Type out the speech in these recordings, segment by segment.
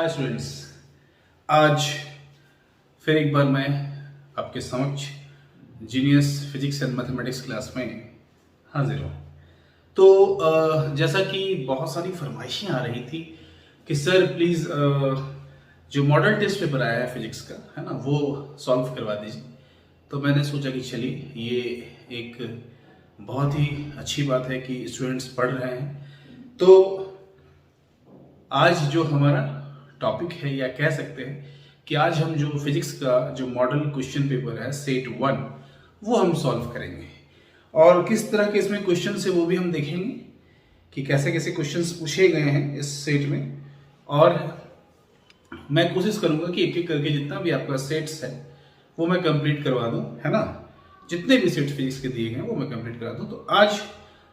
Hi students, आज फिर एक बार मैं आपके समक्ष genius physics and mathematics class में हाजिर हूँ। तो जैसा कि बहुत सारी फरमाइशें आ रही थी कि सर प्लीज़ जो मॉडल टेस्ट पेपर आया है फिजिक्स का, है ना, वो सॉल्व करवा दीजिए। तो मैंने सोचा कि चलिए ये एक बहुत ही अच्छी बात है कि स्टूडेंट्स पढ़ रहे हैं। तो आज जो हमारा टॉपिक है, या कह सकते हैं कि आज हम जो फिजिक्स का जो मॉडल क्वेश्चन पेपर है सेट 1 वो हम सॉल्व करेंगे। और किस तरह के इसमें क्वेश्चन है वो भी हम देखेंगे कि कैसे कैसे क्वेश्चंस पूछे गए हैं इस सेट में। और मैं कोशिश करूंगा कि एक एक करके जितना भी आपका सेट्स है वो मैं कंप्लीट करवा दूं, है ना। जितने भी सेट्स फिजिक्स के दिए गए वो मैं कंप्लीट करा दूं। तो आज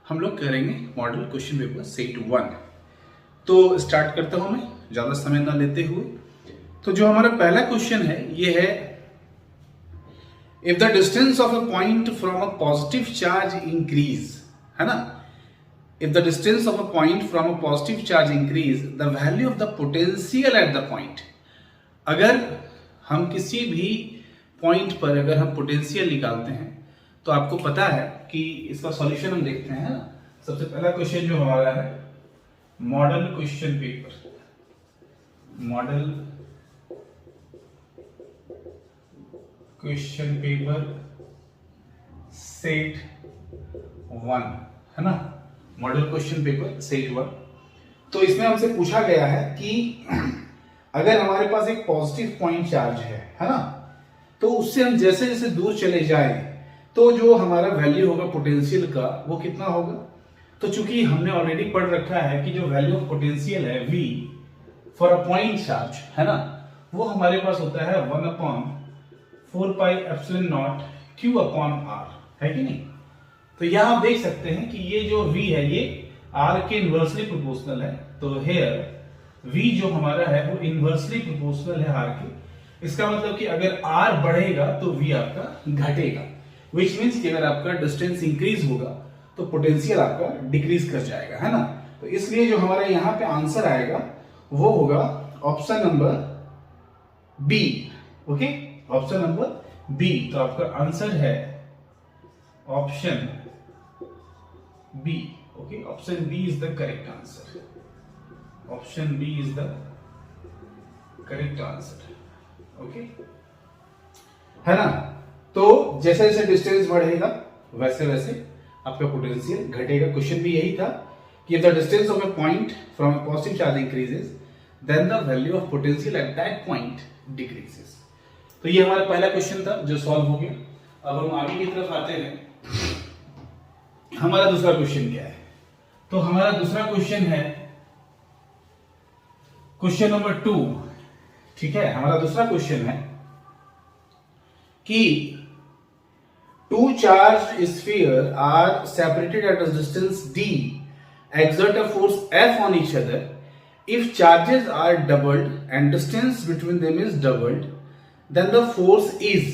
हम लोग करेंगे मॉडल क्वेश्चन पेपर सेट 1। तो स्टार्ट करता हूं मैं ज्यादा समय ना लेते हुए। तो जो हमारा पहला क्वेश्चन है ये है, if the distance of a point from a positive charge increase, है ना, if the distance of a point from a positive charge increase the value of the potential at the point. अगर हम किसी भी point पर अगर हम potential निकालते हैं तो आपको पता है कि इसका सॉल्यूशन हम देखते हैं, है ना। सबसे पहला क्वेश्चन जो हमारा है model question paper, model question paper set 1, है ना, मॉडल क्वेश्चन पेपर सेट 1। तो इसमें हमसे पूछा गया है कि अगर हमारे पास एक पॉजिटिव पॉइंट चार्ज है ना, तो उससे हम जैसे जैसे दूर चले जाएं तो जो हमारा वैल्यू होगा पोटेंशियल का वो कितना होगा। तो चूंकि हमने ऑलरेडी पढ़ रखा है कि जो वैल्यू ऑफ पोटेंशियल है V for a point charge, है ना, वो हमारे पास होता है 1/4 pi epsilon not Q upon R, है कि नहीं। तो यहां आप देख सकते हैं कि ये जो V है ये R के इनवर्सली प्रोपोर्शनल है। तो हेयर V जो हमारा है वो इनवर्सली प्रोपोर्शनल है R के। इसका मतलब कि अगर R बढ़ेगा तो V आपका घटेगा, विच मीन्स कि अगर आपका डिस्टेंस इंक्रीज होगा तो पोटेंशियल आपका डिक्रीज कर जाएगा, है ना। तो इसलिए जो हमारा यहाँ पे आंसर आएगा वो होगा option number B. Okay, option number B. तो आपका आंसर है option B. Okay, option B is the correct answer. Option B is the correct answer. Okay, है ना। तो जैसे जैसे डिस्टेंस बढ़ेगा वैसे वैसे आपका पोटेंशियल घटेगा। क्वेश्चन भी यही था कि if the distance of a point from a positive charge increases then the value of potential at that point decreases। तो ये हमारा पहला क्वेश्चन था जो सॉल्व हो गया। अब हम आगे की तरफ आते हैं। हमारा दूसरा क्वेश्चन क्या है? तो हमारा दूसरा क्वेश्चन है क्वेश्चन नंबर 2। ठीक है, हमारा दूसरा क्वेश्चन है कि two charged spheres are separated at a distance d, exert a force F on each other. If charges are doubled and distance between them is doubled, then the force is।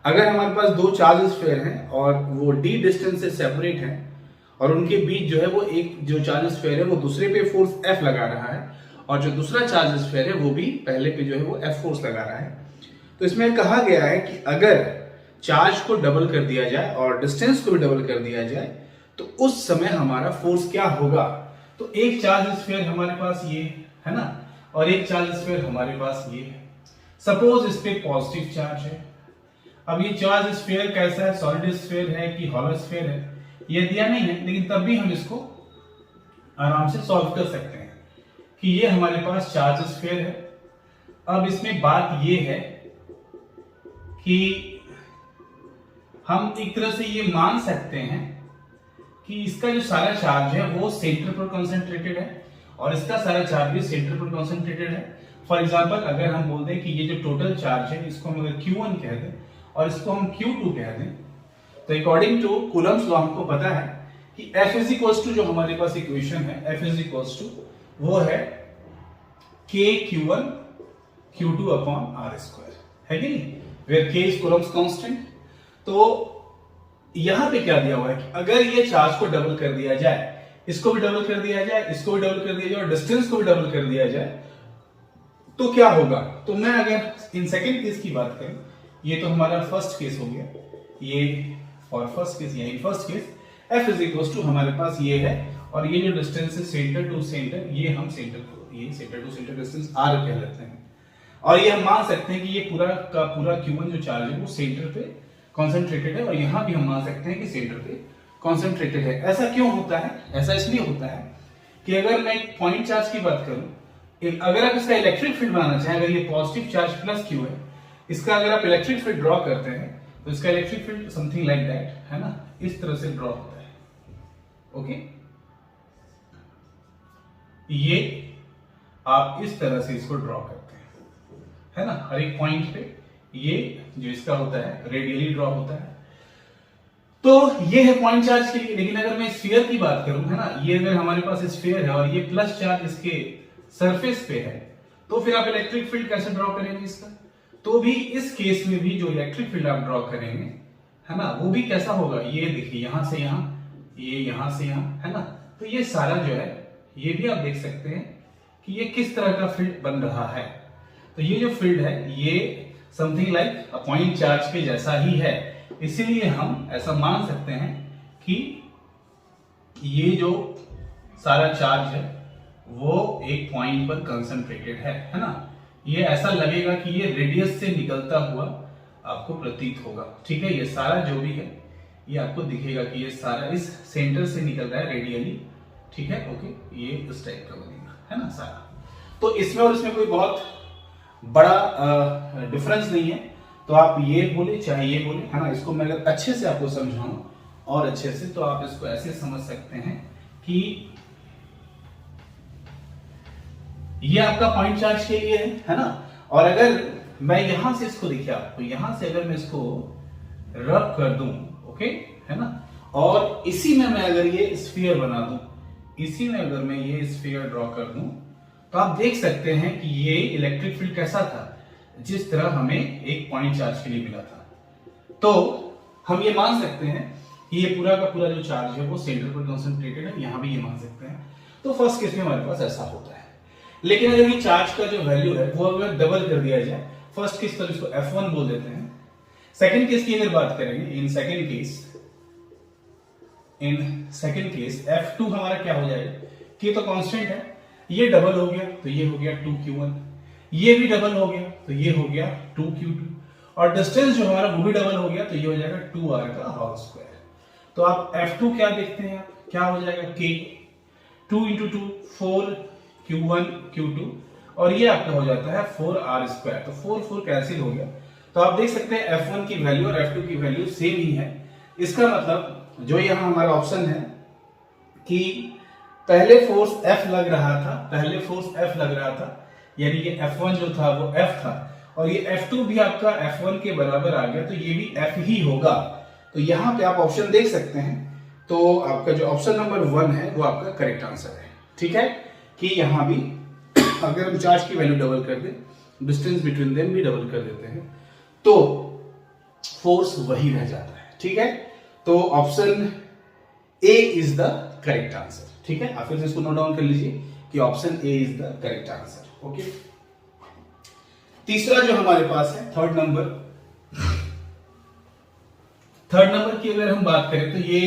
अगर हमारे पास दो charge sphere हैं और वो d distance से separate हैं और उनके बीच जो है वो एक जो चार्ज स्फीयर है वो दूसरे पे फोर्स F लगा रहा है और जो दूसरा चार्ज स्फीयर है वो भी पहले पे जो है वो F फोर्स लगा रहा है। तो इसमें कहा गया है कि अगर चार्ज को डबल कर दिया जाए और डिस्टेंस को भी डबल कर दिया जाए तो उस समय हमारा फोर्स क्या होगा। तो एक चार्ज स्फीयर हमारे पास ये है ना, और एक चार्ज स्फीयर हमारे पास ये है। सपोज इस पे पॉजिटिव चार्ज है। अब ये चार्ज स्फीयर कैसा है, सॉलिड स्फीयर है कि हॉलो स्फीयर है, ये दिया नहीं है, लेकिन तब भी हम इसको आराम से सॉल्व कर सकते हैं कि ये हमारे पास चार्ज स्फीयर है। अब इसमें बात ये है कि हम एक तरह से ये मान सकते हैं कि इसका जो सारा चार्ज है वो सेंटर पर कंसंट्रेटेड है और इसका सारा चार्ज भी सेंटर पर कंसंट्रेटेड है। फॉर एग्जांपल अगर हम बोल दें कि ये जो टोटल चार्ज है इसको हम अगर Q1 कह दें और इसको हम Q2 कह दें, तो अकॉर्डिंग टू कूलम्स लॉ हमको पता है कि F इज इक्वल्स टू, जो हमारे पास इक्वेशन है F इज इक्वल्स टू वो है KQ1 Q2 upon R square, है कि नहीं, where K is Coulomb's constant. तो यहां पे क्या दिया हुआ है कि अगर ये चार्ज को डबल कर दिया जाए, इसको भी डबल कर दिया जाए, इसको भी डबल कर दिया जाए और डिस्टेंस को भी डबल कर दिया जाए, तो क्या होगा, तो मैं अगर इन सेकेंड केस की बात करूं, ये तो हमारा फर्स्ट केस हो गया, ये फॉर फर्स्ट केस या in first case f is equal to हमारे पास ये है, और ये जो डिस्टेंस है सेंटर टू सेंटर, ये हम सेंटर को, ये centre to centre distance r कह लेते हैं, और ये हम मान सकते हैं कि ये पूरा का पूरा q1 जो चार्ज है वो सेंटर पे कॉन्सेंट्रेटेड है, और यहाँ भी हम मान सकते हैं कि सेंटर पे कॉन्सेंट्रेटेड है। ऐसा क्यों होता है? ऐसा इसलिए होता है कि अगर मैं एक पॉइंट चार्ज की बात करूं, अगर आप इसका इलेक्ट्रिक फील्ड बनाना चाहें, अगर ये पॉजिटिव चार्ज प्लस क्यू है, इसका अगर आप इलेक्ट्रिक फील्ड ड्रॉ करते हैं तो इसका electric field something like that, है ना, इस तरह से ड्रॉ होता है। ओके, ये आप इस तरह से इसको ड्रॉ करते हैं, है ना, हर एक पॉइंट पे ये जो इसका होता है रेडियली ड्रॉ होता है। तो ये है पॉइंट चार्ज के लिए। लेकिन अगर मैं स्फीयर की बात करूं, है ना, ये अगर हमारे पास स्फीयर है और ये प्लस चार्ज इसके सरफेस पे है, तो फिर आप इलेक्ट्रिक फील्ड कैसे ड्रॉ करेंगे इसका? तो भी इस केस में भी जो इलेक्ट्रिक फील्ड आप ड्रॉ करेंगे, है ना, वो भी कैसा होगा, ये देखिए यहां से यहां, ये यहां से यहां, है ना, तो ये सारा जो है ये भी आप देख सकते हैं कि ये किस तरह का फील्ड बन रहा है। तो ये जो फील्ड है ये something like a point charge के जैसा ही है, इसीलिए हम ऐसा मान सकते हैं कि ये जो सारा चार्ज है वो एक पॉइंट पर कंसंट्रेटेड है ना। ये ऐसा लगेगा कि ये रेडियस से निकलता हुआ आपको प्रतीत होगा, ठीक है। ये सारा जो भी है ये आपको दिखेगा कि ये सारा इस सेंटर से निकल रहा है रेडियली, ठीक है। ओके, ये इस टाइप का बनेगा, है ना सारा। तो इसमें और इसमें कोई बहुत बड़ा डिफरेंस नहीं है, तो आप ये बोले चाहे ये बोले, है ना। इसको मैं अगर अच्छे से आपको समझाऊं और अच्छे से, तो आप इसको ऐसे समझ सकते हैं कि ये आपका पॉइंट चार्ज के लिए है ना। और अगर मैं यहां से इसको देखिए, आपको यहां से अगर मैं इसको रब कर दूं, ओके, है ना, और इसी में मैं अगर ये स्फीयर बना दूं, इसी में अगर मैं ये स्फीयर ड्रॉ कर दूं, तो आप देख सकते हैं कि ये इलेक्ट्रिक फील्ड कैसा था, जिस तरह हमें एक पॉइंट चार्ज के लिए मिला था। तो हम ये मान सकते हैं कि ये पूरा का पूरा जो चार्ज है वो सेंटर पर कंसंट्रेटेड है, यहां भी ये मान सकते हैं। तो फर्स्ट केस में हमारे पास ऐसा होता है। लेकिन अगर ये चार्ज का जो वैल्यू है वो अगर डबल कर दिया जाए, फर्स्ट केस पर इसको F1 बोल देते हैं। सेकंड केस की अगर बात करेंगे, इन सेकंड केस F2 हमारा क्या हो जाएगा कि तो कांस्टेंट है, ये डबल हो गया तो ये हो गया 2Q1, ये भी डबल हो गया तो ये हो गया 2Q2, और डिस्टेंस जो हमारा वो भी डबल हो गया तो ये हो जाएगा 2R का होल स्क्वायर। तो आप F2 क्या देखते हैं, क्या हो जाएगा, K 2 × 2 4Q1 Q2, और ये आपका हो जाता है 4R स्क्वायर। तो 4 कैंसिल हो गया। तो आप देख सकते हैं F1 की वैल्यू और F2 की वैल्यू सेम ही है। इसका मतलब जो यहाँ हमारा ऑप्शन है कि पहले फोर्स F लग रहा था, यानी कि F1 जो था वो F था, और ये F2 भी आपका F1 के बराबर आ गया, तो ये भी F ही होगा। तो यहाँ पे आप ऑप्शन देख सकते हैं। तो आपका जो ऑप्शन नंबर 1 है वो आपका करेक्ट आंसर है, ठीक है। कि यहाँ भी अगर हम चार्ज की वैल्यू डबल कर दें, डिस्टेंस बिटवीन देम भी डबल कर देते हैं, तो फोर्स वही रह जाता है, ठीक है। तो option A is the correct answer, ठीक है। आप फिर से इसको नोट डाउन कर लीजिए कि option A is the correct answer. Okay, तीसरा जो हमारे पास है थर्ड नंबर की अगर हम बात करें तो ये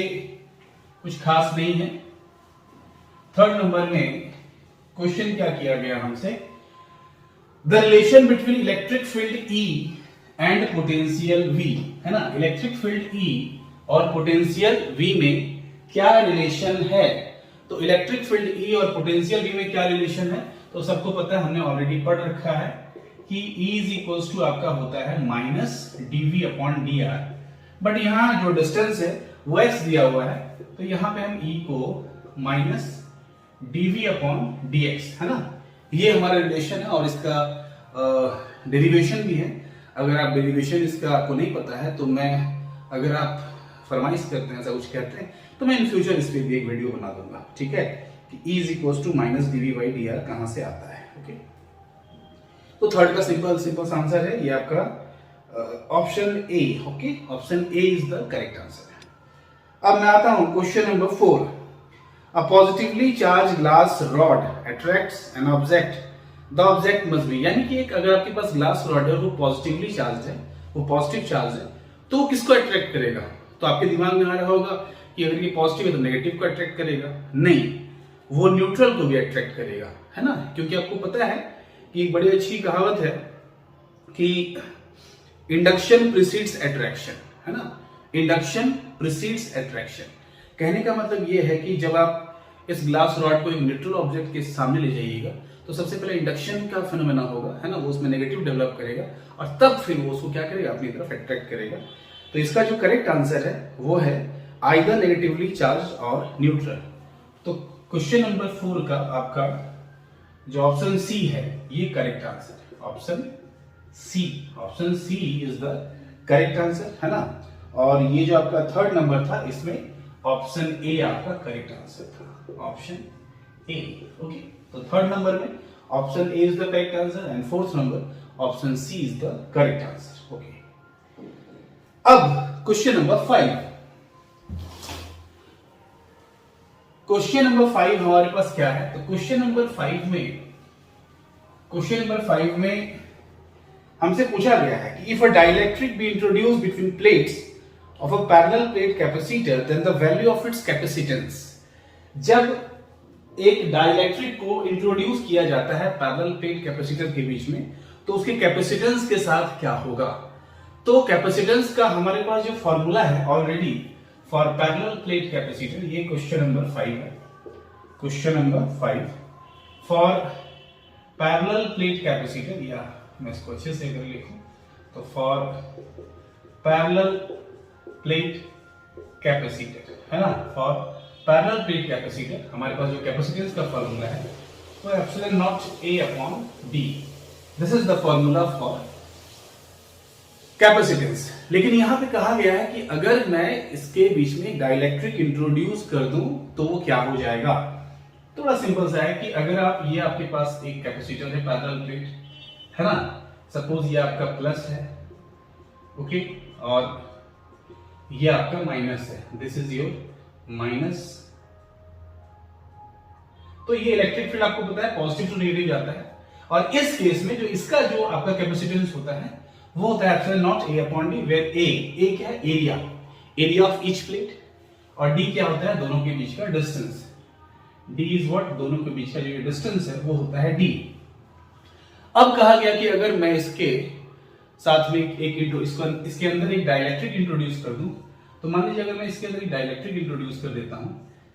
कुछ खास नहीं है। थर्ड नंबर में क्वेश्चन क्या किया गया हमसे, the relation between electric field E and potential V, है ना। इलेक्ट्रिक फील्ड E और पोटेंशियल V में क्या रिलेशन है? तो इलेक्ट्रिक फील्ड E और पोटेंशियल V में क्या रिलेशन है, तो सबको पता है, हमने ऑलरेडी पढ़ रखा है कि E इज इक्वल्स टू आपका होता है -dV/dr, बट यहाँ जो डिस्टेंस है वो x दिया हुआ है, तो यहाँ पे हम E को -dV/dx, है ना, ये हमारा रिलेशन है। और इसका डेरिवेशन भी है। अगर आप डेरिवेशन इसका आपको नहीं पता है, तो मैं, अगर आप फरमाइश करते हैं, ऐसा कुछ कहते हैं, तो मैं इन फ्यूचर इस पे भी एक वीडियो बना दूंगा, ठीक है, कि E is equals to -dV/dr कहां से आता है। ओके, तो थर्ड का सिंपल आंसर है ये आपका option A. Okay, option A is the correct answer. अब मैं आता हूं question number 4। A positively charged glass rod attracts an object the object must be, यानी कि एक अगर आपके पास ग्लास रॉड है वो पॉजिटिवली चार्ज है, वो पॉजिटिव चार्ज है, तो वो किसको अट्रैक्ट करेगा? तो आपके दिमाग में आ रहा होगा कि अगर ये पॉजिटिव है तो नेगेटिव को अट्रैक्ट करेगा। नहीं, वो न्यूट्रल को भी अट्रैक्ट करेगा, है ना, क्योंकि आपको पता है कि एक बड़ी अच्छी कहावत है कि इंडक्शन प्रीसीड्स अट्रैक्शन, है ना, इंडक्शन प्रीसीड्स अट्रैक्शन। कहने का मतलब ये है कि जब आप इस ग्लास रॉड को एक न्यूट्रल ऑब्जेक्ट के सामने ले जाइएगा तो सबसे पहले इंडक्शन का फिनोमेना होगा, है ना, वो उसमें नेगेटिव डेवलप करेगा और तब फिर वो उसको क्या करेगा, अपनी तरफ अट्रैक्ट करेगा। तो इसका जो करेक्ट आंसर है वो है आइदर नेगेटिवली चार्ज और न्यूट्रल। तो क्वेश्चन नंबर 4 का आपका जो ऑप्शन सी है ये करेक्ट आंसर है। Option C is the correct answer, है ना। और ये जो आपका थर्ड नंबर था इसमें ऑप्शन ए आपका करेक्ट आंसर था, ऑप्शन ए। ओके, तो थर्ड नंबर में option A is the correct answer and fourth number option C is the correct answer. Okay, अब क्वेश्चन नंबर 5। क्वेश्चन नंबर 5 हमारे पास क्या है? तो क्वेश्चन नंबर 5 में हमसे पूछा गया है कि if a dielectric be introduced between plates of a parallel plate capacitor then the value of its capacitance। जब एक डाइलेक्ट्रिक को इंट्रोड्यूस किया जाता है पैरेलल प्लेट कैपेसिटर के बीच में तो उसके कैपेसिटेंस के साथ क्या होगा? तो कैपेसिटेंस का हमारे पास जो फॉर्मूला है already for parallel plate capacitor, ये क्वेश्चन नंबर 5 है। Question number 5 for parallel plate capacitor, या मैं इसको अच्छे से अगर लिखूं तो फॉर पैरेलल प्लेट कैपेसिटर, है ना, फॉर पैरेलल प्लेट कैपेसिटर हमारे पास जो कैपेसिटेंस का फॉर्मूला है वो epsilon naught A upon D. This is the formula for capacitance. लेकिन यहां पे कहा गया है कि अगर मैं इसके बीच में डाइलेक्ट्रिक इंट्रोड्यूस कर दूं तो वो क्या हो जाएगा? थोड़ा सिंपल सा है कि अगर आप ये आपके पास एक कैपेसिटर है पैरेलल प्लेट, है ना, सपोज ये आपका प्लस है, ओके, और ये आपका माइनस है, दिस इज योर माइनस। तो ये इलेक्ट्रिक फील्ड आपको पता है पॉजिटिव टू नेगेटिव जाता है और इस केस में जो इसका जो आपका कैपेसिटेंस होता है वो होता है epsilon naught A upon D, where A क्या है? एरिया ऑफ ईच प्लेट, और डी क्या होता है? दोनों के बीच का डिस्टेंस। D is what? दोनों के बीच का जो डिस्टेंस है वो होता है डी। अब कहा गया कि अगर मैं इसके साथ में इसके अंदर एक डाइलेक्ट्रिक इंट्रोड्यूस कर दूं तो मान लीजिए अगर मैं इसके अंदर एक डाइलेक्ट्रिक इंट्रोड्यूस कर देता हूं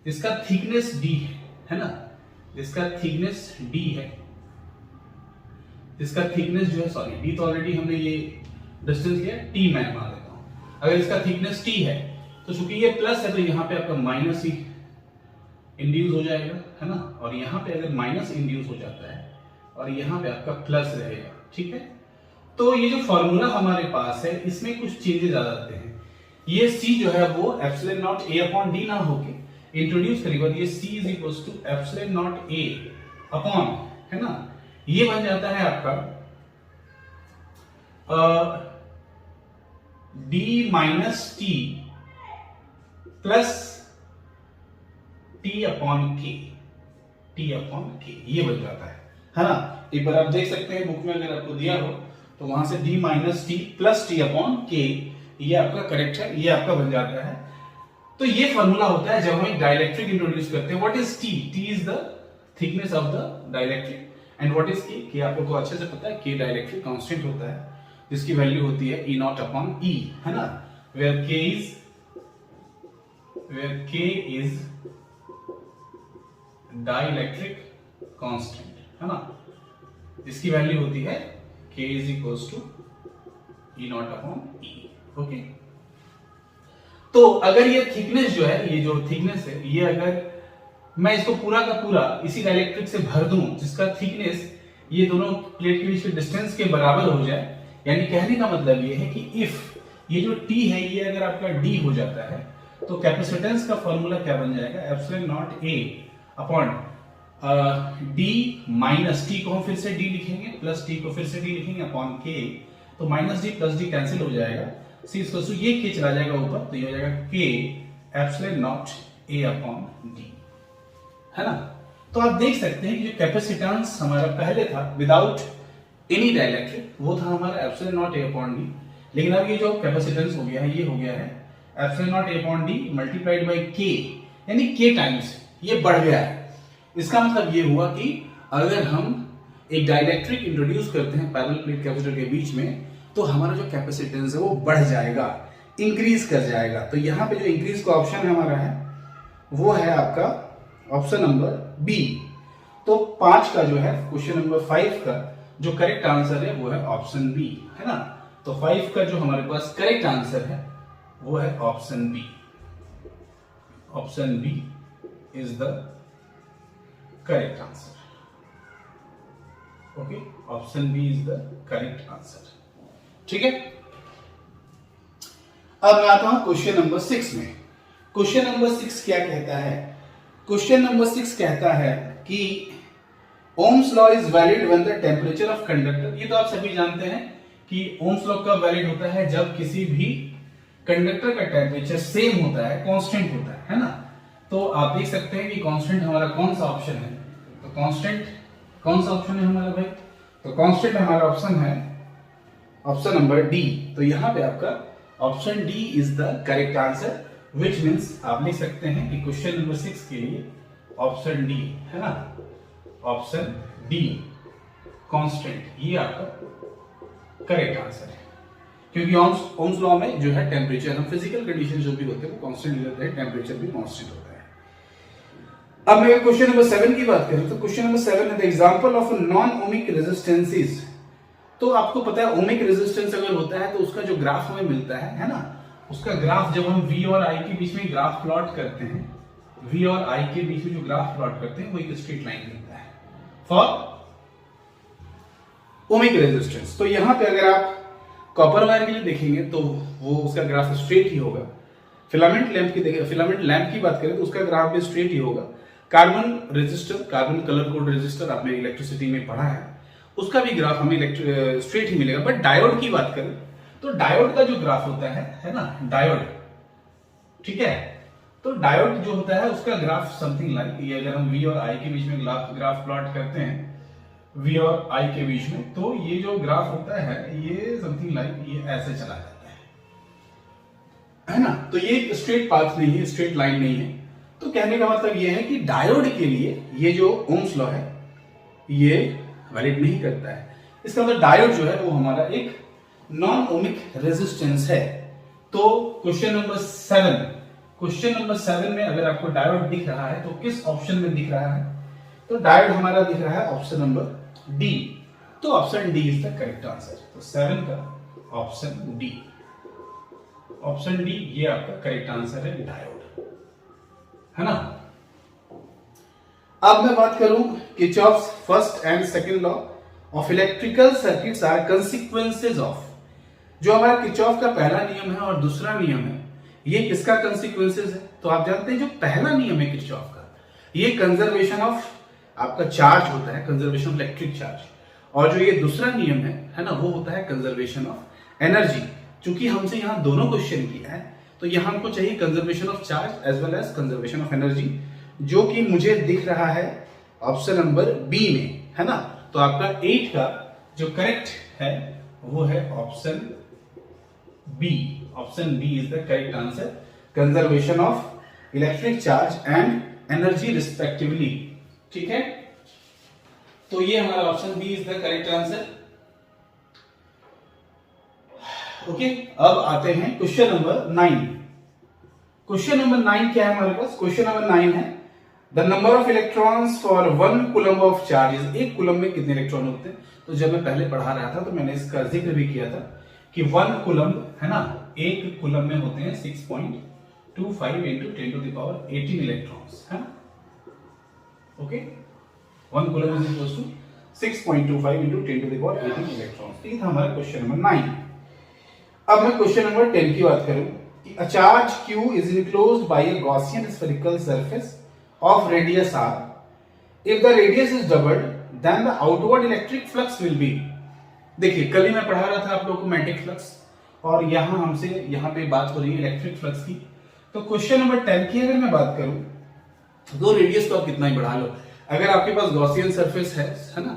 जिसका थिकनेस डी है ना, जिसका थिकनेस डी है, जिसका थिकनेस जो है, सॉरी डी तो ऑलरेडी हमने ये डिस्टेंस लिया, टी मैं मान लेता हूं। अगर इसका थिकनेस टी है तो चूंकि ये प्लस है तो यहां पे आपका माइनस ही इंड्यूस हो जाएगा, है ना, और यहां पे अगर माइनस इंड्यूस हो जाता है और यहां पे आपका प्लस रहेगा, ठीक है। तो ये जो फॉर्मूला हमारे पास है इसमें कुछ चेंजेस आ जाते हैं। ये c जो है वो epsilon naught a upon d ना होके इंट्रोड्यूस करेगा, ये c is equal to epsilon naught a upon, है ना, ये बन जाता है आपका d minus t plus t upon k, ये बन जाता है ना। एक बार आप देख सकते हैं बुक में अगर आपको दिया हो तो वहां से d minus t plus T upon के, ये आपका करेक्ट है, ये आपका बन जाता है। तो ये फॉर्मूला होता है जब हम एक डाइलेक्ट्रिक इंट्रोड्यूस करते हैं। What is T? T is the thickness of the dielectric and what is के? के आप लोगों को अच्छे से पता है, के डाइलेक्ट्रिक कांस्टेंट होता है जिसकी वैल्यू होती है E नॉट अपॉन E, है ना, वेयर के इज डाइलेक्ट्रिक कांस्टेंट, है ना, जिसकी वैल्यू होती है K is equals to E naught upon E। ओके, तो अगर ये थिकनेस जो है, ये जो थिकनेस है, ये अगर मैं इसको पूरा का पूरा इसी डाइलेक्ट्रिक से भर दूं जिसका थिकनेस ये दोनों प्लेट के बीच के डिस्टेंस के बराबर हो जाए, यानी कहने का मतलब ये है कि इफ ये जो T है ये अगर आपका D हो जाता है तो कैपेसिटेंस का फॉर्मूला क्या बन जाएगा? Epsilon naught A upon d minus T को हम फिर से d लिखेंगे, प्लस टी को फिर से d लिखेंगे अपॉन k, तो minus D plus D cancel हो जाएगा, c इक्वल टू ये k चला जाएगा ऊपर तो ये हो जाएगा k epsilon naught a upon d, है ना। तो आप देख सकते हैं कि जो कैपेसिटेंस हमारा पहले था विदाउट एनी डाइलेक्ट्रिक, वो था हमारा epsilon naught A upon D, लेकिन अब ये जो कैपेसिटेंस हो गया है ये हो गया है epsilon naught A upon D multiplied by के, यानी के टाइम्स ये बढ़ गया है। इसका मतलब ये हुआ कि अगर हम एक डाइलेक्ट्रिक इंट्रोड्यूस करते हैं पैरेलल प्लेट कैपेसिटर के बीच में, तो हमारा जो कैपेसिटेंस है वो बढ़ जाएगा, इंक्रीज कर जाएगा। तो यहाँ पे जो इंक्रीज का ऑप्शन है हमारा है वो है आपका ऑप्शन नंबर बी। तो 5 का जो है क्वेश्चन नंबर 5 का जो करेक्ट आंसर है वो है ऑप्शन बी, है ना। तो 5 का जो हमारे पास करेक्ट आंसर है वो है option B. Option B is the correct answer. Okay, option B is the correct answer. ठीक है, अब मैं आता हूं क्वेश्चन नंबर 6 में। क्वेश्चन नंबर 6 क्या कहता है? क्वेश्चन नंबर 6 कहता है कि Ohm's law is valid when the temperature of conductor, ये तो आप सभी जानते हैं कि ओम्स लॉ कब वैलिड होता है, जब किसी भी कंडक्टर का टेम्परेचर सेम होता है, कांस्टेंट होता है ना। तो आप देख सकते हैं कि कांस्टेंट हमारा कौन सा ऑप्शन है, तो कांस्टेंट कौन सा ऑप्शन है हमारा भाई, तो कांस्टेंट हमारा ऑप्शन है ऑप्शन नंबर डी। तो यहां पे आपका option D is the correct answer, which means आप लिख सकते हैं कि क्वेश्चन नंबर 6 के लिए ऑप्शन डी, है ना, ऑप्शन डी कांस्टेंट, ये आपका करेक्ट आंसर है। क्योंकि ओम्स लॉ में जो है टेम्परेचर, हम फिजिकल कंडीशन जो भी होते हैं वो कांस्टेंट रहते हैं, टेम्परेचर भी कांस्टेंट होता है। अब मैं क्वेश्चन नंबर 7 की बात करूं तो क्वेश्चन नंबर 7 है the example of non ohmic resistances. तो आपको पता है ओमिक रेजिस्टेंस अगर होता है तो उसका जो ग्राफ हमें मिलता है ना, उसका ग्राफ जब हम V और I के बीच में ग्राफ प्लॉट करते हैं, V और I के बीच में जो ग्राफ प्लॉट करते हैं वो एक स्ट्रेट लाइन मिलता है फॉर ओमिक रेजिस्टेंस। तो यहां पे अगर आप कॉपर वायर के लिए देखेंगे तो वो उसका ग्राफ स्ट्रेट ही होगा। फिलामेंट लैंप की बात करें तो उसका ग्राफ भी स्ट्रेट ही होगा। Carbon resistor, carbon colour code resistor आपने इलेक्ट्रिसिटी में पढ़ा है, उसका भी ग्राफ हमें स्ट्रेट ही मिलेगा। बट डायोड की बात करें तो डायोड का जो ग्राफ होता है ना, डायोड, ठीक है, तो डायोड जो होता है उसका ग्राफ समथिंग लाइक ये, अगर हम V और I के बीच में ग्राफ प्लॉट करते हैं V और I के बीच में, तो ये जो ग्राफ होता है ये समथिंग लाइक ये ऐसे चला जाता है ना। तो ये स्ट्रेट पाथ नहीं है, स्ट्रेट लाइन नहीं है। तो कहने का मतलब ये है कि डायोड के लिए ये जो ओम्स लॉ है ये वैलिड नहीं करता है। इसका मतलब डायोड जो है वो हमारा एक नॉन ओमिक रेजिस्टेंस है। तो क्वेश्चन नंबर 7 में अगर आपको डायोड दिख रहा है तो किस ऑप्शन में दिख रहा है, तो डायोड हमारा दिख रहा है ऑप्शन नंबर डी। तो option D is the correct answer. तो 7 का ऑप्शन डी, ऑप्शन डी ये आपका करेक्ट आंसर है, डायोड, है ना। अब मैं बात करूं Kirchhoff's first and second law of electrical circuits are consequences of. जो हमारा किरचॉफ का पहला नियम है और दूसरा नियम है, ये किसका कंसीक्वेंसेस है? तो आप जानते हैं जो पहला नियम है किरचॉफ का, ये कंजर्वेशन ऑफ आपका चार्ज होता है, कंजर्वेशन ऑफ इलेक्ट्रिक चार्ज। और जो ये दूसरा नियम है ना, वो होता है कंजर्वेशन ऑफ एनर्जी। चूंकि हमसे यहाँ दोनों क्वेश्चन किया है तो यहाँ हमको चाहिए conservation of charge as well as conservation of energy, जो कि मुझे दिख रहा है ऑप्शन नंबर बी में, है ना। तो आपका 8 का जो करेक्ट है वो है option B. Option B is the correct answer, conservation of electric charge and energy respectively. ठीक है, तो ये हमारा option B is the correct answer. Okay, अब आते हैं क्वेश्चन नंबर 9। क्वेश्चन नंबर 9 क्या है हमारे पास? क्वेश्चन नंबर 9 है the number of electrons for 1 coulomb of charge. एक कूलम में कितने इलेक्ट्रॉन होते हैं? तो जब मैं पहले पढ़ा रहा था तो मैंने इसका जिक्र भी किया था कि 1 कूलम, है ना, एक कूलम में होते हैं 6.25 into 10 to the power 18 electrons, है ना। Okay, 1 coulomb is equal to 6.25 into 10 to the power 18 electrons. ये था हमारा क्वेश्चन नंबर 9। अब मैं क्वेश्चन नंबर 10 की बात करूं कि a charge Q is enclosed by a Gaussian spherical surface of radius r. If the radius is doubled, then the outward electric flux will be. देखिए, कल ही मैं पढ़ा रहा था आप लोगों को मैग्नेटिक फ्लक्स, और यहां हमसे यहां पे बात हो रही है इलेक्ट्रिक फ्लक्स की। तो क्वेश्चन नंबर 10 की अगर मैं बात करूं, दो रेडियस को आप कितना ही बढ़ा लो, अगर आपके पास गॉसियन सरफेस है ना,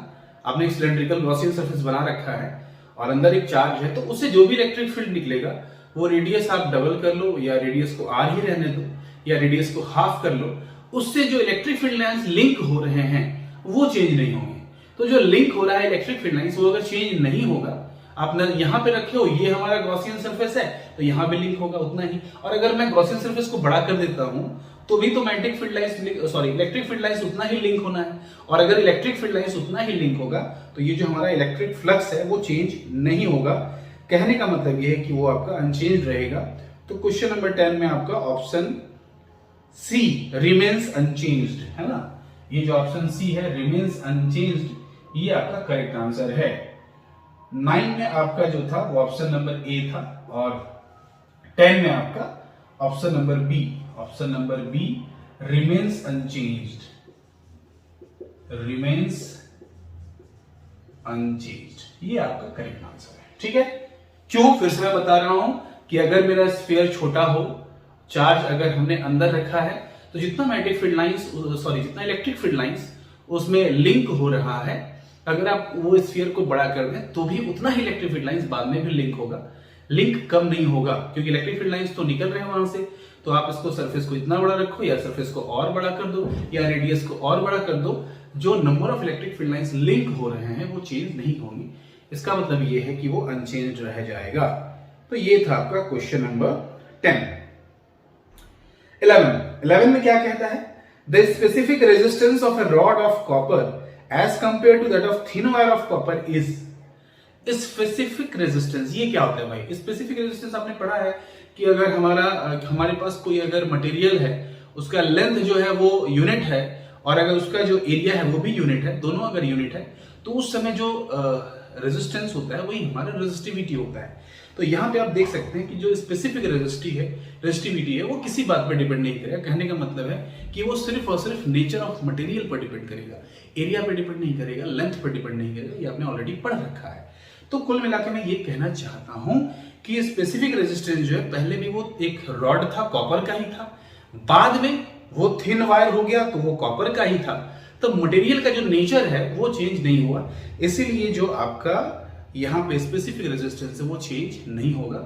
आपने एक सिलेंड्रिकल गॉसियन सरफेस बना रखा है और अंदर एक चार्ज है, तो उससे जो भी इलेक्ट्रिक फील्ड निकलेगा वो रेडियस आप डबल कर लो या रेडियस को आर ही रहने दो या रेडियस को हाफ कर लो, उससे जो इलेक्ट्रिक फील्ड लाइंस लिंक हो रहे हैं वो चेंज नहीं होंगे। तो जो लिंक हो रहा है इलेक्ट्रिक फील्ड लाइंस वो अगर चेंज नहीं होगा, आप यहां पे रखे हो, ये हमारा गॉसियन सरफेस है तो यहां भी लिंक होगा उतना ही। और अगर मैं गॉसियन सरफेस को बड़ा कर देता हूं तो भी तो magnetic field lines sorry electric field lines उतना ही लिंक होना है, और अगर इलेक्ट्रिक फील्ड लाइंस उतना ही लिंक होगा तो ये जो हमारा इलेक्ट्रिक फ्लक्स है वो चेंज नहीं होगा। कहने का मतलब ये है कि वो आपका अनचेंज रहेगा। तो क्वेश्चन नंबर 10 में आपका ऑप्शन सी रिमेन्स अनचेंज्ड है ना, ये जो ऑप्शन सी है रिमेन्स अनचेंज्ड, ये आपका करेक्ट आंसर है। 9 में आपका जो था वो ऑप्शन नंबर ए था और 10 में आपका option number B, option number B remains unchanged, remains unchanged, ये आपका करेक्ट आंसर है। ठीक है, क्यों फिर से मैं बता रहा हूं कि अगर मेरा स्फीयर छोटा हो, चार्ज अगर हमने अंदर रखा है, तो जितना मैग्नेटिक फील्ड लाइंस सॉरी जितना इलेक्ट्रिक फील्ड लाइंस उसमें लिंक हो रहा है, अगर आप वो स्फीयर को बड़ा कर दें तो भी उतना ही इलेक्ट्रिक फील्ड लाइंस बाद में भी लिंक होगा, लिंक कम नहीं होगा, क्योंकि इलेक्ट्रिक फील्ड लाइंस तो निकल रहे हैं वहां से। तो आप इसको सरफेस को इतना बड़ा रखो या सरफेस को और बड़ा कर दो या रेडियस को और बड़ा कर दो, जो number of electric field lines link हो रहे हैं वो चेंज नहीं होंगी। इसका मतलब ये है कि वो अनचेंज्ड रह जाएगा। तो ये था आपका क्वेश्चन नंबर 10। 11 में क्या कहता है, the specific resistance of a rod of copper as compare to that of thin wire of copper is. Specific resistance ये क्या होता है भाई? स्पेसिफिक रेजिस्टेंस आपने पढ़ा है कि अगर हमारे पास कोई अगर मटेरियल है, उसका लेंथ जो है वो यूनिट है और अगर उसका जो एरिया है वो भी यूनिट है, दोनों अगर यूनिट है, तो उस समय जो रेजिस्टेंस होता है वही हमारा रेजिस्टिविटी होता है। तो यहाँ पे आप देख सकते हैं कि जो स्पेसिफिक रेजिस्टिविटी है वो किसी बात पर डिपेंड नहीं करेगा। कहने का मतलब है कि वो सिर्फ और सिर्फ नेचर ऑफ मटेरियल पर डिपेंड करेगा, एरिया पर डिपेंड नहीं करेगा, लेंथ पर डिपेंड नहीं करेगा। ये आपने ऑलरेडी पढ़ रखा है। तो कुल मिलाकर मैं ये कहना चाहता हूं कि स्पेसिफिक रेजिस्टेंस जो है पहले भी वो एक रॉड था, कॉपर का ही था, बाद में वो थिन वायर हो गया तो वो कॉपर का ही था। तो मटेरियल का जो नेचर है वो चेंज नहीं हुआ, इसीलिए जो आपका यहाँ पे स्पेसिफिक रेजिस्टेंस है वो चेंज नहीं होगा,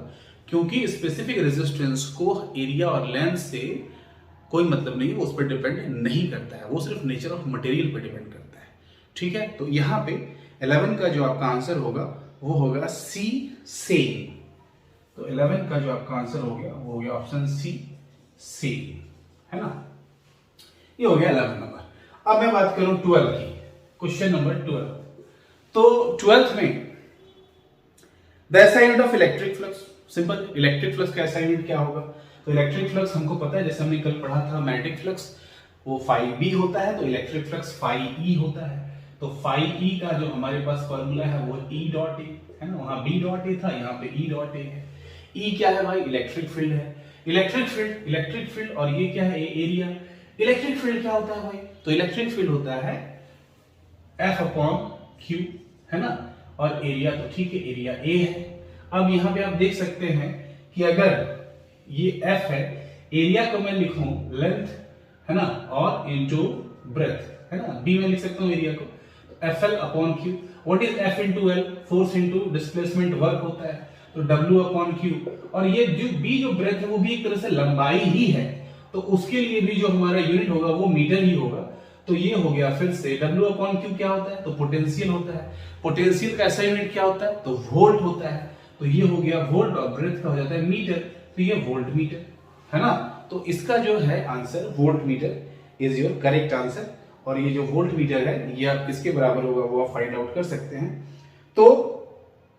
क्योंकि स्पेसिफिक रेजिस्टेंस को एरिया और लेंथ से कोई मतलब नहीं, वो उस पर डिपेंड नहीं करता है, वो सिर्फ नेचर ऑफ मटेरियल पर डिपेंड करता है। ठीक है, तो यहाँ पे 11 का जो आपका आंसर होगा वो होगा सी सेम। तो 11 का जो आपका आंसर हो गया वो हो गया ऑप्शन सी सेम, है ना। ये हो गया 11 नंबर। अब मैं बात करूं 12 की, क्वेश्चन नंबर 12। तो 12th में the assignment of electric flux, simple, electric flux का असाइनमेंट क्या होगा? तो इलेक्ट्रिक फ्लक्स हमको पता है, जैसे हमने कल पढ़ा था मैग्नेटिक फ्लक्स वो फाई बी होता है, तो इलेक्ट्रिक फ्लक्स फाई ई होता है। तो फाई ई का जो हमारे पास फॉर्मूला है वो ई डॉट ए है ना, वहां बी डॉट ए था, यहाँ पे ई डॉट ए है। ई क्या है भाई? इलेक्ट्रिक फील्ड है। इलेक्ट्रिक फील्ड और ये क्या है? एरिया। इलेक्ट्रिक फील्ड क्या होता है भाई? तो इलेक्ट्रिक फील्ड होता है F अपॉन Q, है ना, और एरिया तो ठीक है, एरिया A है। अब यहां पे आप देख सकते हैं कि अगर ये F है, एरिया को मैं लिखूं लेंथ, है ना, और इनटू ब्रेथ, है ना, B में लिख सकता हूं एरिया को, FL upon Q। What is F into L? Force into displacement work होता है, तो W अपॉन Q। और ये जो B जो ब्रेथ है वो भी एक तरह से लंबाई ही है, तो उसके लिए भी जो हमारा यूनिट होगा वो मीटर ही होगा। तो ये हो गया फिर से W अपॉन Q क्या होता है? तो पोटेंशियल होता है। पोटेंशियल का ऐसा यूनिट क्या होता है? तो वोल्ट होता है। तो ये हो गया वोल्ट और ब्रेथ का हो जाता है मीटर, तो ये वोल्ट मीटर, है ना। तो इसका जो है answer volt meter is your correct answer. और ये जो वोल्ट मीटर है ये आप किसके बराबर होगा वो आप फाइंड आउट कर सकते हैं। तो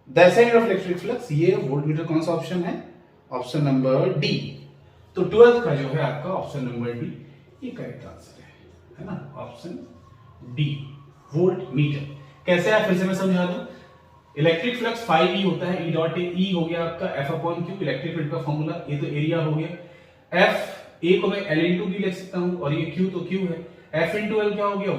the assignment of electric flux, ये वोल्ट मीटर कौन सा ऑप्शन है? Option number D. तो 12th का जो है आपका ऑप्शन नंबर डी ये करेक्ट आंसर है ना, ऑप्शन डी वोल्ट मीटर। कैसे है फिर से मैं समझा दूं। इलेक्ट्रिक फ्लक्स फाई ई होता है, ई डॉट ए, ई हो गया आपका F upon Q, electric field का फॉर्मूला, ये तो एरिया हो गया। एफ ए को मैं एल इंटू बी लिख सकता हूं, और ये क्यू तो क्यू है। एफ इंटू एल क्या हो गया?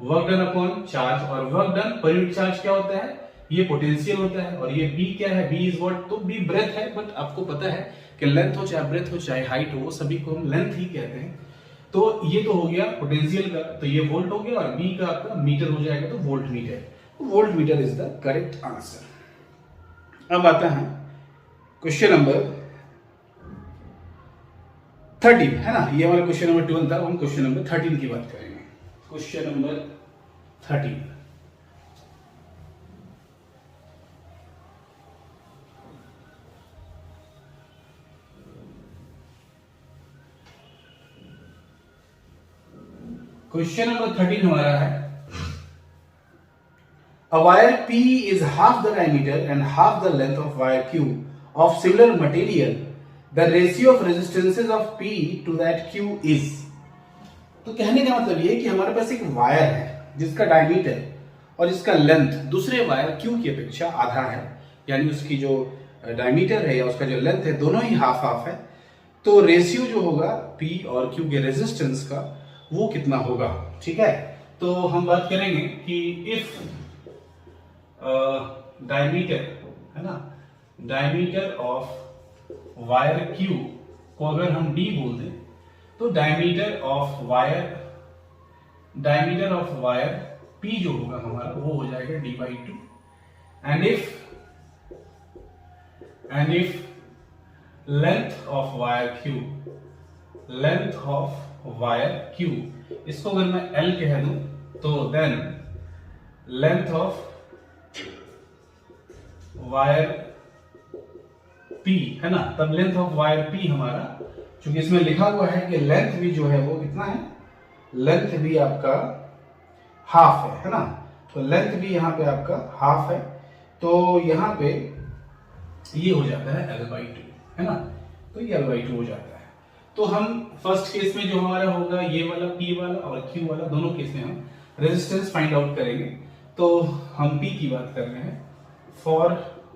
वर्क डन अपॉन चार्ज, और work done per unit charge क्या होता है? ये पोटेंशियल होता है। और ये बी क्या है? B is what? तो बी ब्रेथ है, बट आपको पता है कि लेंथ हो चाहे ब्रेथ हो चाहे हाइट हो, वो सभी को हम लेंथ ही कहते हैं। तो ये तो हो गया पोटेंशियल का, तो ये वोल्ट हो गया, और बी का आपका मीटर हो जाएगा, तो volt meter. Volt meter is the correct answer. अब आता है क्वेश्चन नंबर 13, है ना, ये हमारा क्वेश्चन नंबर 12 था, हम क्वेश्चन नंबर 13 की बात करेंगे। क्वेश्चन नंबर 13, क्वेश्चन नंबर 13 हमारा है, a wire P is half the diameter and half the length of wire Q of similar material. The ratio of resistances of P to that Q is. तो कहने का मतलब ये कि हमारे पास एक वायर है जिसका डायमीटर और जिसका लेंथ दूसरे वायर Q की अपेक्षा आधा है, यानी उसकी जो डायमीटर है या उसका जो लेंथ है दोनों ही हाफ हाफ है। तो रेशियो जो होगा P और Q के रेजिस्टेंस का वो कितना होगा, ठीक है। तो हम बात करेंगे कि इफ डायमीटर, है ना, डायमीटर ऑफ वायर Q को अगर हम D बोल दें, तो डायमीटर ऑफ वायर P जो होगा हमारा वो हो जाएगा D/2। And if length of wire Q, इसको अगर मैं L कह दूं, तो then length of wire P, है ना, तब लेंथ ऑफ वायर P हमारा, क्योंकि इसमें लिखा हुआ है कि लेंथ भी जो है वो कितना है, लेंथ भी आपका हाफ है ना, तो लेंथ भी यहाँ पे आपका हाफ है, तो यहाँ पे ये हो जाता है L/2, है ना, तो ये L/2 हो जाता है। तो हम फर्स्ट केस में जो हमारा होगा ये वाला P वाला और Q वाला, दोनों केस में हम रेजिस्टेंस फाइंड आउट करेंगे। तो हम P की बात कर रहे हैं, फॉर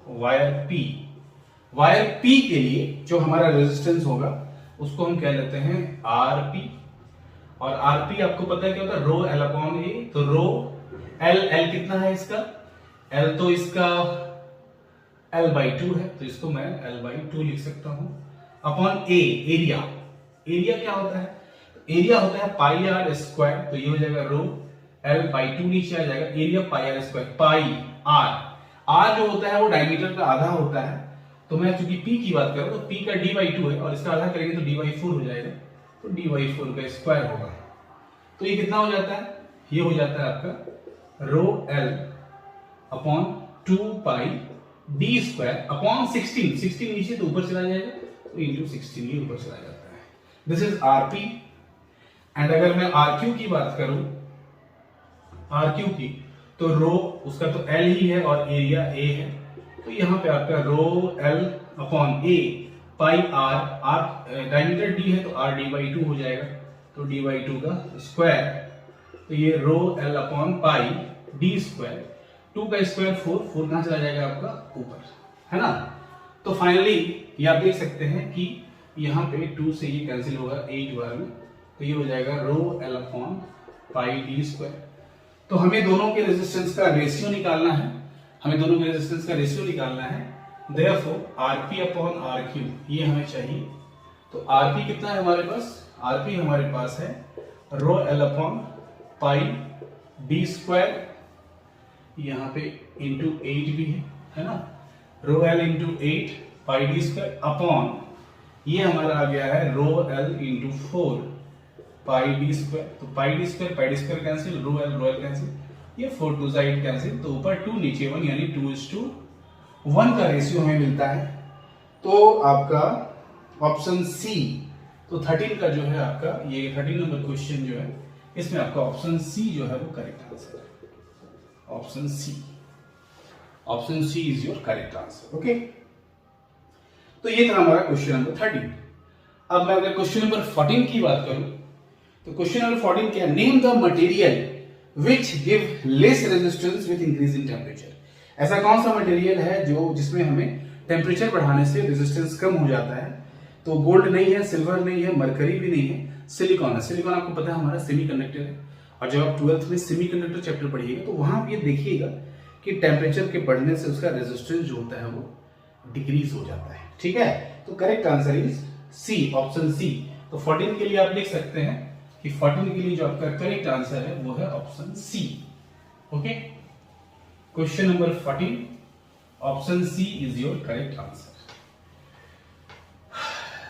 वायर P के लिए जो हमारा रेजिस्टेंस होगा उसको हम कह लेते हैं Rp, और Rp आपको पता है क्या होता है, रो L/A। तो रो L कितना है इसका, L तो इसका L/2 है, तो इसको मैं L/2 लिख सकता हूं, अपॉन A एरिया क्या होता है, एरिया होता है पाई आर स्क्वायर, तो ये हो जाएगा रो L/2 नीचे आ जाएगा, area pi r square, pi r जो होता है वो डायमीटर का आधा होता है, तो मैं चूंकि P की बात कर रहा हूं तो P का D/2 है और इसका आधा करेंगे तो D/4 हो जाएगा, तो D/4 का स्क्वायर होगा। तो ये कितना हो जाता है, ये हो जाता है आपका रो L अपॉन 2 पाई D स्क्वायर अपॉन 16 नीचे तो ऊपर चला जाएगा, तो इंटू 16 ये ऊपर चला जाता है। This is Rp। एंड अगर मैं Rq की बात करूं, Rq की, तो रो उसका तो L ही है और एरिया A है, तो यहाँ पे आपका रो L upon A pi R diameter D है तो R D/2 हो जाएगा, तो D/2 का स्क्वायर, तो ये रो L upon pi D square, 2 का स्क्वायर 4 कहां चला जाएगा आपका ऊपर, है ना। तो फाइनली ये आप देख सकते हैं कि यहाँ पे 2 से ये कैंसिल होगा 8 बार में, तो ये हो जाएगा रो L upon pi D square. तो हमें दोनों के रेजिस्टेंस का रेशियो निकालना है, Therefore Rp अपॉन Rq ये हमें चाहिए। तो Rp कितना है हमारे पास, Rp हमारे पास है रो L upon pi D square, यहाँ पे इंटू 8 भी है ना, रो L इंटू 8 पाई D स्क्वायर अपॉन ये हमारा आ गया है रो L इंटू 4 पाई D स्क्वायर, तो पाई D स्क्वायर कैंसिल, रो L कैंसिल, ये 4 2 साइड कैंसिल, तो ऊपर 2 नीचे 1 यानी 2:1 का रेशियो हमें मिलता है। तो आपका ऑप्शन सी, तो 13 का जो है आपका ये 13 नंबर क्वेश्चन जो है इसमें आपका ऑप्शन सी जो है वो करेक्ट आंसर है। Option C is your correct answer. Okay, तो ये था हमारा क्वेश्चन नंबर 13। अब मैं अगर क्वेश्चन नंबर 14 की बात करूं, तो क्वेश्चन नंबर 14 क्या, name the material which give less resistance with increase in temperature. ऐसा कौन सा मटेरियल है जो जिसमें हमें टेम्परेचर बढ़ाने से रेजिस्टेंस कम हो जाता है। तो गोल्ड नहीं है, सिल्वर नहीं है, मरकरी भी नहीं है, सिलिकॉन है। सिलिकॉन आपको पता है हमारा सेमीकंडक्टर है, और जब आप 12th में सेमीकंडक्टर चैप्टर पढ़िएगा तो वहां आप ये देखिएगा कि टेम्परेचर के बढ़ने से उसका रेजिस्टेंस जो होता है वो डिक्रीज हो जाता है। ठीक है, तो correct answer is C, option C. तो 14 के लिए आप लिख सकते हैं कि 14 के लिए जो आपका करेक्ट आंसर है वो है option C. Okay, question number 14, option C is your correct answer.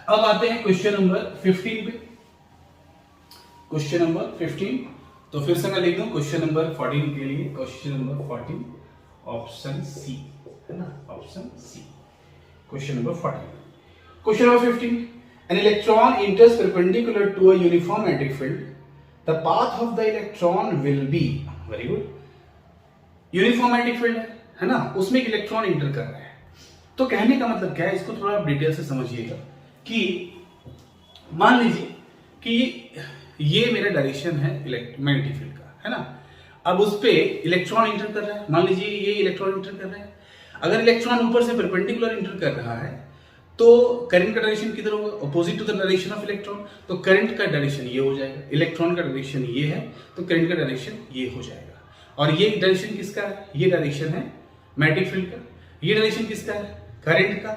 अब आते हैं क्वेश्चन नंबर 15 पे। क्वेश्चन नंबर 15, तो फिर से मैं लिख दूं क्वेश्चन नंबर 14 के लिए, क्वेश्चन नंबर 14 ऑप्शन सी, है ना, option C. Question number 14, question number 15, an electron enters perpendicular to a uniform magnetic field, the path of the electron will be, very good, uniform magnetic field है ना, उसमें एक electron inter कर रहा है। तो कहने का मतलब क्या है, इसको थोड़ा आप डिटेल से समझिएगा कि मान लीजिए कि ये मेरा डायरेक्शन है मैग्नेटिक फील्ड का, है ना। अब उस पे इलेक्ट्रॉन इंटर कर रहा है, मान लीजिए ये इलेक्ट्रॉन इंटर कर रहा है। अगर इलेक्ट्रॉन ऊपर से परपेंडिकुलर इंटर कर रहा है तो करंट का डायरेक्शन किधर होगा, opposite to the direction of electron. तो करंट का डायरेक्शन ये हो जाएगा, इलेक्ट्रॉन का डायरेक्शन ये है, तो करंट का डायरेक्शन ये हो जाएगा। और ये डायरेक्शन किसका है, ये डायरेक्शन है मैग्नेटिक फील्ड का, ये डायरेक्शन किसका है, करंट का।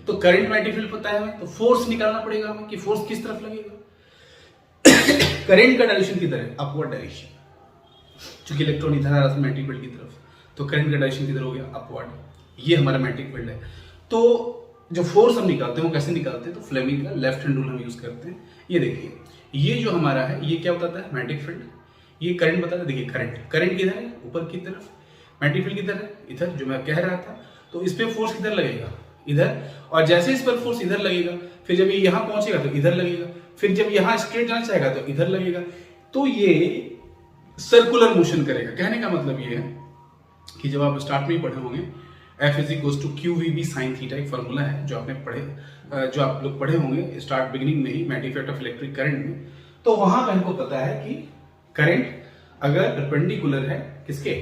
तो करंट मैग्नेटिक फील्ड पता है हमें, तो फोर्स निकालना पड़ेगा हमें कि फोर्स किस तरफ लगेगा। करंट का डायरेक्शन किधर है, अपवर्ड डायरेक्शन, क्योंकि इलेक्ट्रॉन इधर आ रहा था मैग्नेटिक फील्ड की तरफ, तो करंट का डायरेक्शन किधर हो गया, अपवर्ड। ये हमारा मैग्नेटिक फील्ड है। तो जो फोर्स हम निकालते हैं वो कैसे निकालते हैं, तो फ्लेमिंग का लेफ्ट हैंड रूल हम यूज करते हैं। ये देखिए, ये जो हमारा है ये क्या बताता है, मैग्नेटिक फील्ड। ये करंट बताता है, देखिए करंट किधर है, ऊपर की तरफ, मैग्नेटिक फील्ड किधर है, इधर, जो मैं कह रहा था। तो इस पे फोर्स किधर लगेगा, इधर, और जैसे इस पर फोर्स इधर लगेगा, फिर जब ये यहां पहुंचेगा तो इधर लगेगा, फिर जब यहां स्ट्रेट जाना चाहेगा तो इधर लगेगा। तो ये सर्कुलर मोशन करेगा। कहने का मतलब ये है कि जब आप स्टार्ट में ही पढ़े होंगे F is equals to q v B sine theta, एक फॉर्मूला है जो आपने पढ़े, जो आप लोग पढ़े होंगे स्टार्ट बिगिनिंग में ही magnetic effect of electric current में। तो वहां पे हमको पता है कि करंट अगर परपेंडिकुलर है किसके,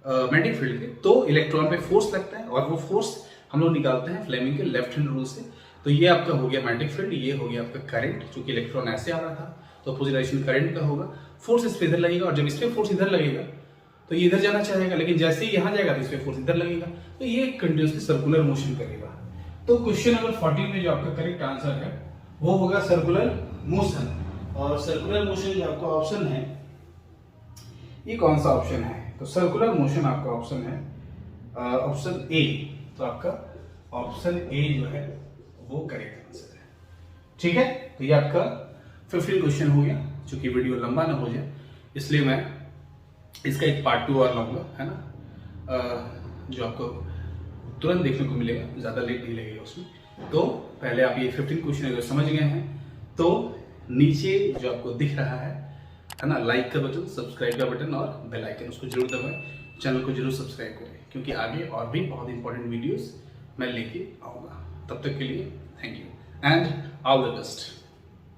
मैग्नेटिक फील्ड के, तो इलेक्ट्रॉन पे फोर्स लगता है, और वो फोर्स हम लोग निकालते हैं फ्लेमिंग के लेफ्ट हैंड रूल से। तो ये आपका हो गया मैग्नेटिक फील्ड, ये हो गया आपका करंट, क्योंकि इलेक्ट्रॉन ऐसे आ रहा था तो अपोजिट डायरेक्शन करंट का होगा। फोर्स इस पे इधर लगेगा, और जब इस पे फोर्स इधर लगेगा तो ये इधर जाना चाहेगा, लेकिन जैसे ही यहां जाएगा तो इस पे फोर्स इधर लगेगा। तो ये कंटिन्यूअसली सर्कुलर मोशन करेगा। तो क्वेश्चन नंबर 14 में जो आपका करेक्ट आंसर है वो होगा सर्कुलर मोशन। और सर्कुलर मोशन जो आपका ऑप्शन है, ये कौन सा ऑप्शन है, तो सर्कुलर मोशन आपका ऑप्शन है ऑप्शन ए। तो आपका ऑप्शन ए जो है वो करेक्ट आंसर है। ठीक है, तो ये आपका 15 क्वेश्चन हो गया। चूंकि वीडियो लंबा ना हो जाए इसलिए मैं इसका एक पार्ट 2 और लाऊंगा, है ना, जो आपको तुरंत देखने को मिलेगा, ज्यादा लेट नहीं लगेगा उसमें। तो पहले आप ये 15 क्वेश्चन अगर समझ गए हैं तो नीचे जो आपको दिख रहा है ना, लाइक का बटन, सब्सक्राइब का बटन और बेल आइकन, उसको जरूर दबाएं। चैनल को जरूर सब्सक्राइब करें, क्योंकि आगे और भी बहुत इंपॉर्टेंट वीडियोस मैं लेके आऊंगा। तब तक के लिए thank you and all the best.